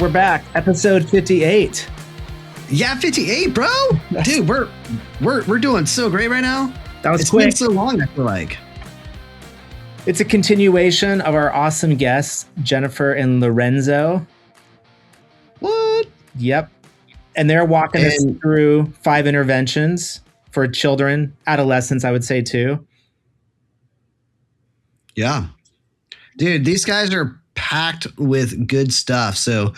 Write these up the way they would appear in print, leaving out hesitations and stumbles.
We're back, episode 58. Yeah, 58, bro. Dude, we're doing so great right now. That was it's quick. Been so long, I feel like. It's a continuation of our awesome guests, Jennifer and Lorenzo. What? Yep. And they're walking us through 5 interventions for children, adolescents, I would say too. Yeah. Dude, these guys are packed with good stuff. So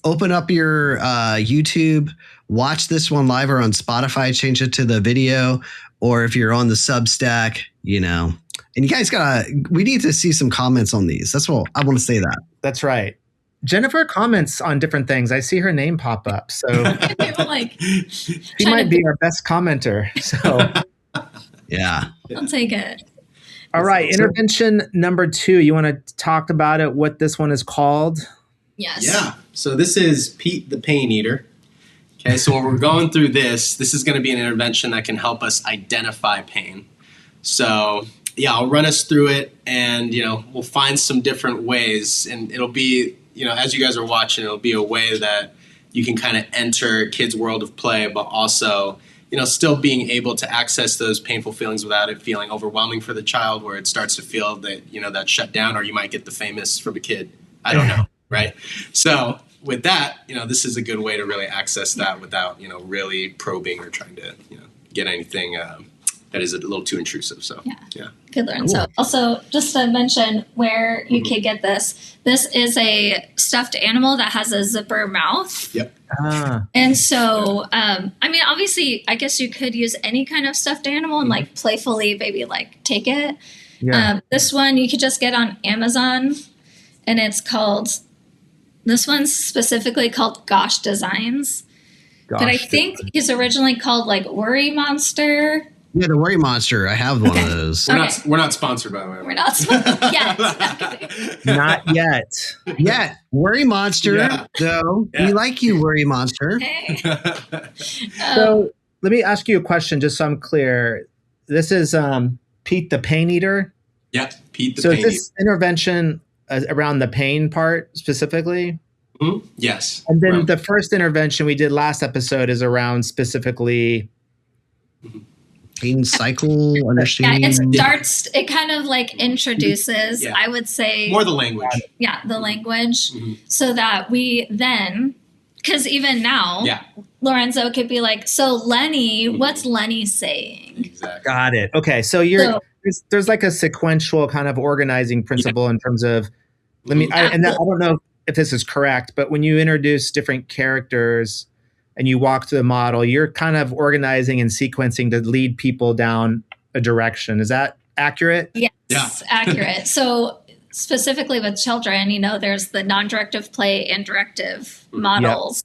open up your YouTube, watch this one live, or on Spotify, change it to the video, or if you're on the Substack, and you guys we need to see some comments on these. That's what I want to say that. That's right. Jennifer comments on different things. I see her name pop up. So she might be our best commenter. So yeah. I'll take it. All right. Intervention number 2. You want to talk about it, what this one is called? Yes. Yeah. So this is Pete the Pain Eater. Okay. So when we're going through this is going to be an intervention that can help us identify pain. So yeah, I'll run us through it and, we'll find some different ways, and it'll be, as you guys are watching, it'll be a way that you can kind of enter kids' world of play, but also, still being able to access those painful feelings without it feeling overwhelming for the child, where it starts to feel that, that shut down, or you might get the famous from a kid. I don't know. Right. So with that, this is a good way to really access that without, really probing or trying to, get anything that is a little too intrusive. So, yeah. Good, Lorenzo. Cool. Also, just to mention where you could get this is a stuffed animal that has a zipper mouth. Yep. And so, obviously, I guess you could use any kind of stuffed animal and playfully maybe take it. Yeah. This one you could just get on Amazon, and this one's specifically called Gosh Designs. But I think he's originally called Worry Monster. Yeah, the Worry Monster. I have one of those. We're not sponsored, by the way. We're not sponsored yet. Not yet. Yeah, Worry Monster. Yeah. So we like you, Worry Monster. Hey. So let me ask you a question, just so I'm clear. This is Pete the Pain Eater? Yeah, Pete the Pain Eater. So is this intervention around the pain part specifically? Mm-hmm. Yes. And then the first intervention we did last episode is around specifically pain cycle, understanding. Yeah, it kind of introduces, I would say. More the language. Yeah, the language. Mm-hmm. So that we then, because even now, Lorenzo could be so Lenny, what's Lenny saying? Exactly. Got it. Okay, so there's a sequential kind of organizing principle in terms of, I don't know if this is correct, but when you introduce different characters and you walk through the model, you're kind of organizing and sequencing to lead people down a direction. Is that accurate? Yes, accurate. So specifically with children, there's the non-directive play and directive models.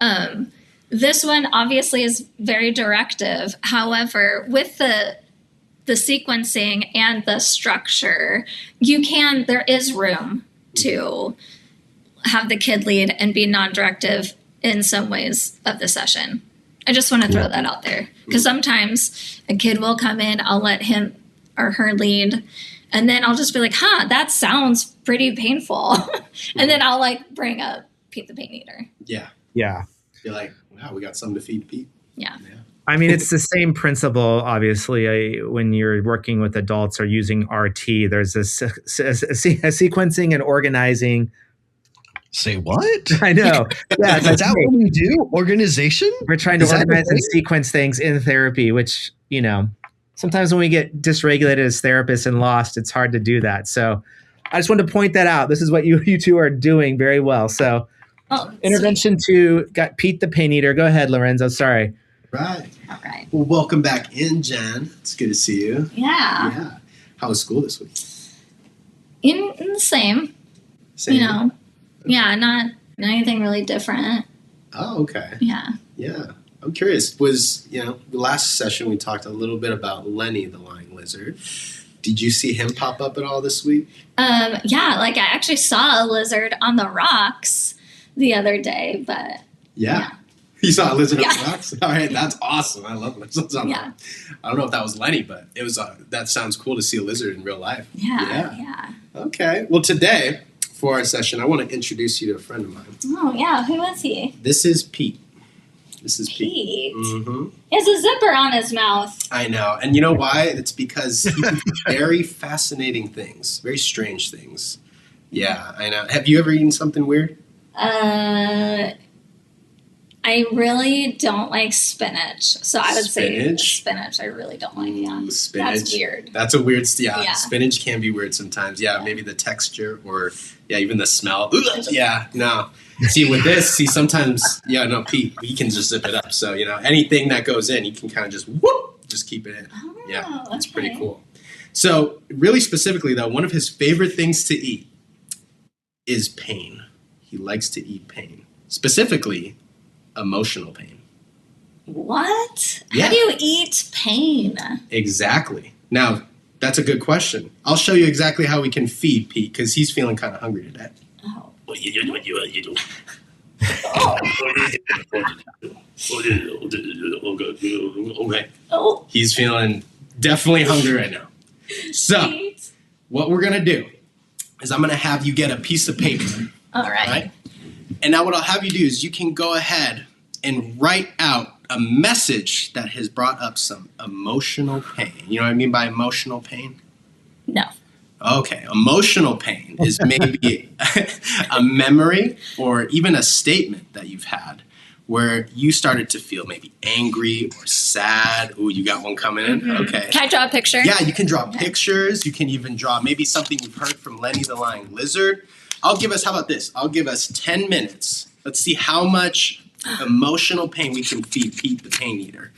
Yep. This one obviously is very directive. However, with the sequencing and the structure, there is room to have the kid lead and be non-directive in some ways of the session. I just want to throw that out there, because sometimes a kid will come in, I'll let him or her lead, and then I'll just be like, that sounds pretty painful. And then I'll bring up Pete the Pain Eater. Yeah. Yeah. You're like, wow, we got something to feed Pete. Yeah. I mean, it's the same principle, obviously, when you're working with adults or using RT. There's a sequencing and organizing. Say what? I know. Yeah, is that what we do? Organization? We're trying to organize and sequence things in therapy, which, sometimes when we get dysregulated as therapists and lost, it's hard to do that. So I just wanted to point that out. This is what you two are doing very well. So intervention 2, got Pete the Pain Eater. Go ahead, Lorenzo. Sorry. Right. All right. Well, welcome back in, Jen. It's good to see you. Yeah. Yeah. How was school this week? In the same. Same. Yeah, not anything really different. Oh, okay. Yeah. Yeah. I'm curious. Was, the last session we talked a little bit about Lenny, the lying lizard. Did you see him pop up at all this week? I actually saw a lizard on the rocks the other day, but yeah. You saw a lizard on the rocks? All right, that's awesome. I love lizards on the rocks. I don't know if that was Lenny, but it was that sounds cool to see a lizard in real life. Yeah. Okay. Well, today for our session, I want to introduce you to a friend of mine. Oh, yeah. Who is he? This is Pete. This is Pete. Pete. Mm-hmm. He has a zipper on his mouth. I know. And you know why? It's because he does very fascinating things, very strange things. Yeah, I know. Have you ever eaten something weird? I really don't like spinach. So I would say Spinach? spinach I really don't like, yeah. Ooh, spinach. That's weird. That's a weird, Yeah. Spinach can be weird sometimes. Yeah, maybe the texture or, even the smell. Yeah, no. See, with this, sometimes, Pete, he can just zip it up. So, anything that goes in, he can kind of just keep it in. Oh, Yeah, that's okay. pretty cool. So, really specifically, though, one of his favorite things to eat is pain. He likes to eat pain. Specifically, emotional pain. What? Yeah. How do you eat pain? Exactly. Now, that's a good question. I'll show you exactly how we can feed Pete because he's feeling kind of hungry today. Oh. What you do? Okay. Oh, He's feeling definitely hungry right now. So, Pete. what we're going to do is I'm going to have you get a piece of paper. All right. Right? And now what I'll have you do is you can go ahead and write out a message that has brought up some emotional pain. You know what I mean by emotional pain? No. Okay, emotional pain is maybe a memory or even a statement that you've had where you started to feel maybe angry or sad. Ooh, you got one coming in? Mm-hmm. Okay. Can I draw a picture? Yeah, you can draw pictures. You can even draw maybe something you've heard from Lenny the Lying Lizard. How about this? I'll give us 10 minutes. Let's see how much emotional pain we can feed Pete the Pain Eater.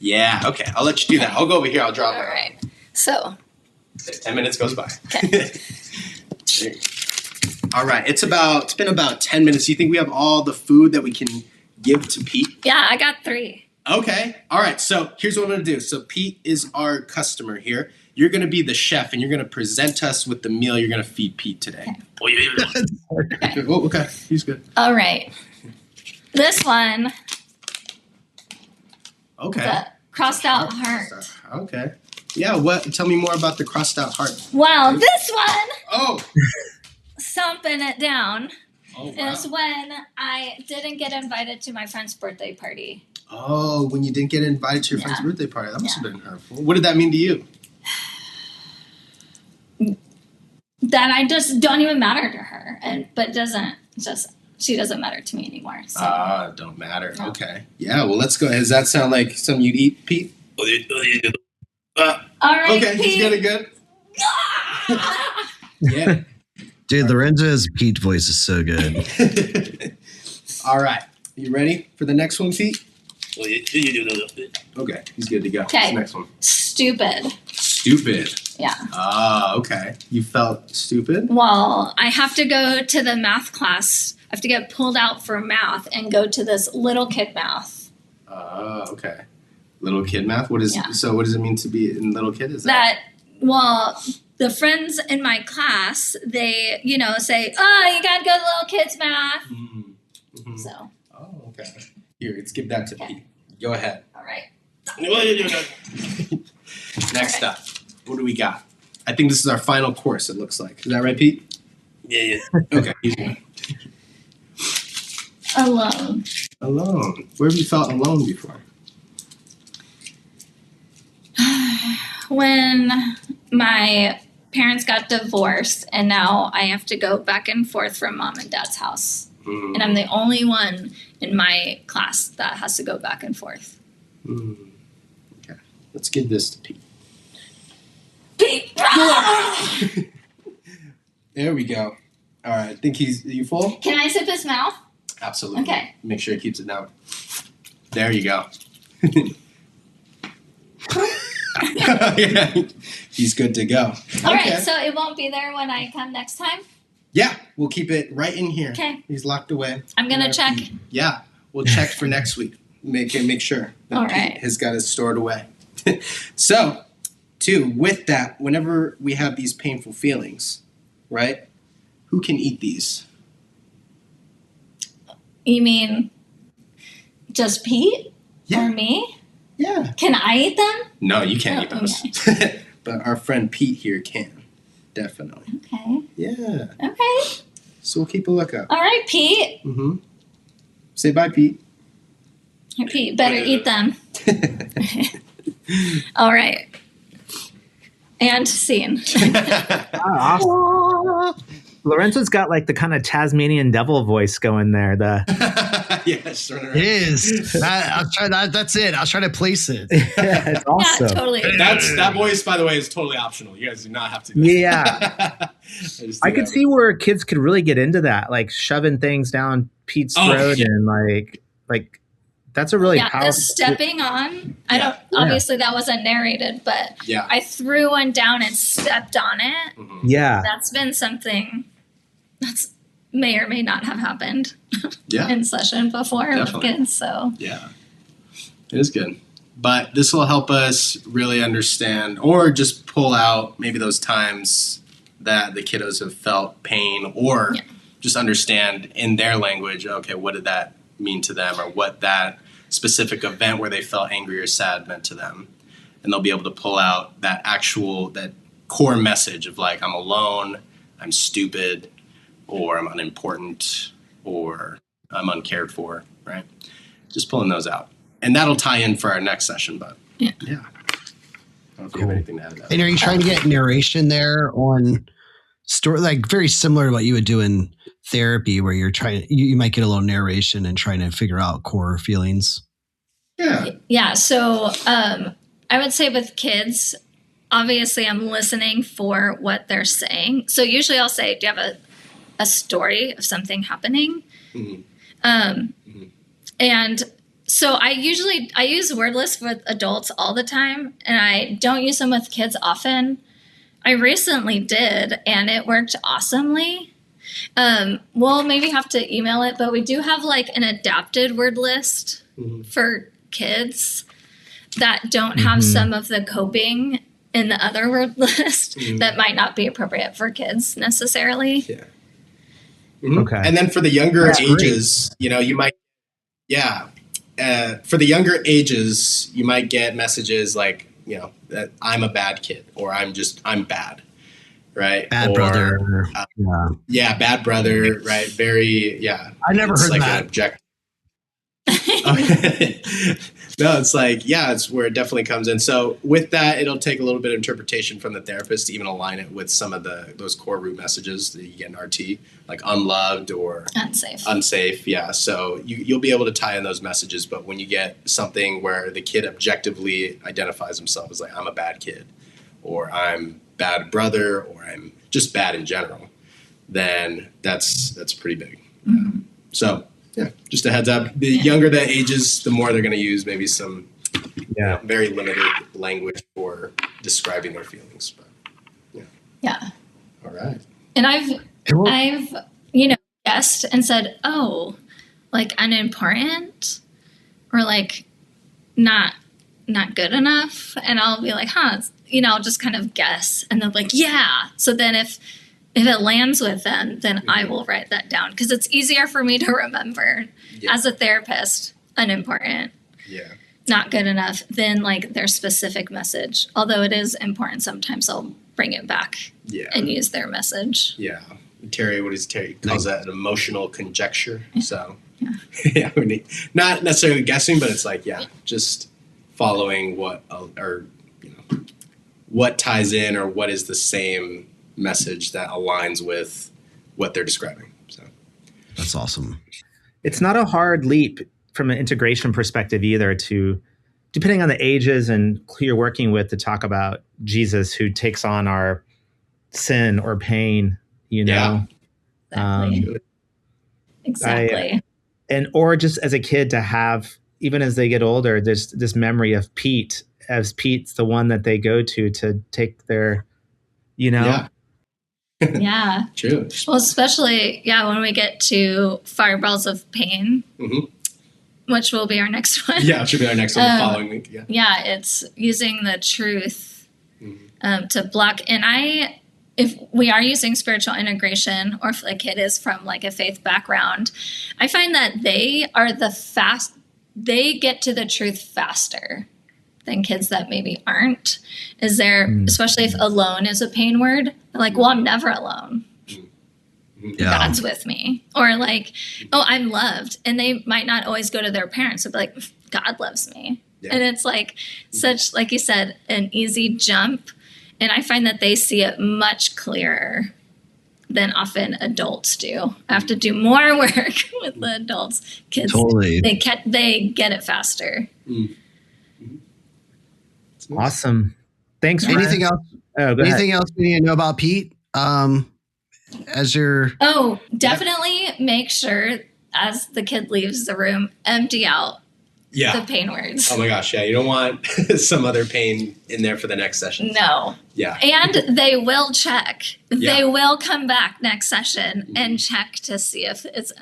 Yeah, okay. I'll let you do that. I'll go over here. I'll draw All that. right. So. 10 minutes goes by. Okay. All right. It's been about 10 minutes. Do you think we have all the food that we can give to Pete? Yeah, I got 3. Okay. All right. So here's what I'm going to do. So Pete is our customer here. You're going to be the chef, and you're going to present us with the meal you're going to feed Pete today. Okay. Oh, okay. He's good. All right. This one, Okay. the crossed out heart. Okay. Yeah. Tell me more about the crossed out heart. Well, this one, Oh. stomping it down, Oh, wow. is when I didn't get invited to my friend's birthday party. Oh, when you didn't get invited to your friend's Yeah. birthday party. That must have been hurtful. What did that mean to you? That I just don't even matter to her, she doesn't matter to me anymore. So. Don't matter. No. Okay. Yeah, well, let's go. Does that sound like something you'd eat, Pete? All right, Okay, Pete. he's getting good. Yeah. Dude, Lorenzo's Pete voice is so good. All right. You ready for the next one, Pete? Okay, he's good to go. Okay. What's the next one? Stupid. Stupid. Yeah. Okay. You felt stupid? Well, I have to go to the math class. I have to get pulled out for math and go to this little kid math. Okay. Little kid math? What Yeah. So what does it mean to be in little kid? Is The friends in my class, they, say, oh, you got to go to little kids math. Mm-hmm. So, Oh, okay. Here, let's give that to Okay. Pete. Go ahead. all right. Next up, what do we got? I think this is our final course, it looks like. Is that right, Pete? Yeah. Okay. He's good. Alone. Alone. Where have you felt alone before? When my parents got divorced and now I have to go back and forth from mom and dad's house. Mm. And I'm the only one in my class that has to go back and forth. Okay. Let's give this to Pete. Pete! There we go. All right. I think are you full? Can I sip his mouth? Absolutely. Okay. Make sure he keeps it down. There you go. Yeah. He's good to go. All Okay. right, so it won't be there when I come next time? Yeah, we'll keep it right in here. Okay. He's locked away. I'm going to check. Yeah, we'll check for next week. Make sure that All Pete right. has got it stored away. So, with that, whenever we have these painful feelings, right? Who can eat these? You mean just Pete? Yeah. Or me? Yeah. Can I eat them? No, you can't eat Oh, those. But our friend Pete here can. Definitely. Okay. Yeah. Okay. So we'll keep a lookout. All right, Pete. Mm-hmm. Say bye, Pete. Hey, Pete, better eat them. All right. And scene. Awesome. Lorenzo's got like the kind of Tasmanian devil voice going there. Yes, it is. I'll try that. That's it. I'll try to place it. It's awesome. Yeah, totally. That voice, by the way, is totally optional. You guys do not have to. Yeah. I could see where kids could really get into that, like shoving things down Pete's throat and like that's a really powerful. The stepping on. Obviously that wasn't narrated, but I threw one down and stepped on it. Mm-hmm. Yeah. That's been something that's may or may not have happened in session before with kids. So yeah, it is good. But this will help us really understand or just pull out maybe those times that the kiddos have felt pain or just understand in their language, okay, what did that mean to them or what that specific event where they felt angry or sad meant to them. And they'll be able to pull out that core message of like, I'm alone, I'm stupid, or I'm unimportant, or I'm uncared for, right? Just pulling those out. And that'll tie in for our next session, but yeah. I don't know if you have anything to add to that. And are you trying to get narration there on story, like very similar to what you would do in therapy, where you're trying, you might get a little narration and trying to figure out core feelings? Yeah. So I would say with kids, obviously I'm listening for what they're saying. So usually I'll say, do you have a story of something happening? Mm-hmm. And so I use word lists with adults all the time, and I don't use them with kids often. I recently did, and it worked awesomely. We'll maybe have to email it, but we do have like an adapted word list for kids that don't have some of the coping in the other word list that might not be appropriate for kids necessarily. Yeah. Mm-hmm. Okay. And then for the younger ages, you might, for the younger ages, you might get messages like, that I'm a bad kid or I'm bad, right? Bad brother. Bad brother, right? Very, I never heard like that. An object. No, it's like, it's where it definitely comes in. So with that, it'll take a little bit of interpretation from the therapist to even align it with some of those core root messages that you get in RT, like unloved or unsafe. Yeah. So you'll be able to tie in those messages. But when you get something where the kid objectively identifies himself as like, I'm a bad kid, or I'm bad brother, or I'm just bad in general, then that's pretty big. Mm-hmm. So just a heads up. The younger the ages, the more they're going to use maybe some very limited language for describing their feelings. But all right. And I've guessed and said, oh, like unimportant or like not good enough, and I'll be like, I'll just kind of guess, and they'll be like, yeah. So then if it lands with them, then I will write that down because it's easier for me to remember as a therapist, unimportant, not good enough, than like their specific message. Although it is important, sometimes I'll bring it back and use their message. Yeah. Terry calls that an emotional conjecture. So not necessarily guessing, but it's like, just following what ties in or what is the same message that aligns with what they're describing. So that's awesome. It's not a hard leap from an integration perspective either to, depending on the ages and who you're working with, to talk about Jesus who takes on our sin or pain, Exactly. Or just as a kid to have, even as they get older, there's this memory of Pete, as Pete's the one that they go to take their, Yeah. True. Well, especially, when we get to Fireballs of Pain, which will be our next one. Yeah, it should be our next one the following week. Yeah. Yeah, it's using the truth to block. And if we are using spiritual integration, or if a kid is from like a faith background, I find that they get to the truth faster than kids that maybe aren't. Especially if alone is a pain word, they're like, well, I'm never alone. God's with me, or like, oh, I'm loved. And they might not always go to their parents and be like, God loves me. Yeah. And it's like such, like you said, an easy jump. And I find that they see it much clearer than often adults do. I have to do more work with the adults. Kids, totally. They get it faster. Awesome. Thanks. Anything else? Anything else we need to know about Pete? Definitely make sure as the kid leaves the room, empty out the pain words. Oh my gosh, yeah. You don't want some other pain in there for the next session. No. Yeah. And they will check. Yeah. They will come back next session and check to see if it's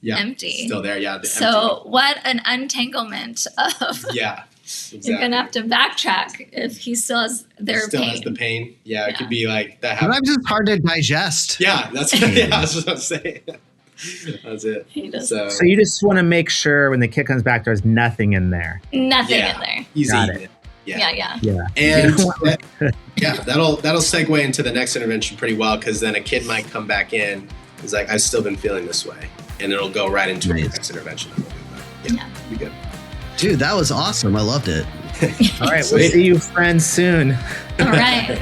empty. Still there, yeah. So what an untanglement of... Yeah. Exactly. You're going to have to backtrack if he still has pain. Still has the pain. Yeah, it could be like that. Sometimes it's hard to digest. Yeah, that's what I'm saying. That's it. So you just want to make sure when the kid comes back, there's nothing in there. Nothing in there. He's eating it. Yeah. And that'll segue into the next intervention pretty well, because then a kid might come back in. It's like, I've still been feeling this way, and it'll go right into the next intervention. Be good. Dude, that was awesome. I loved it. All right, we'll see you friends soon. All right.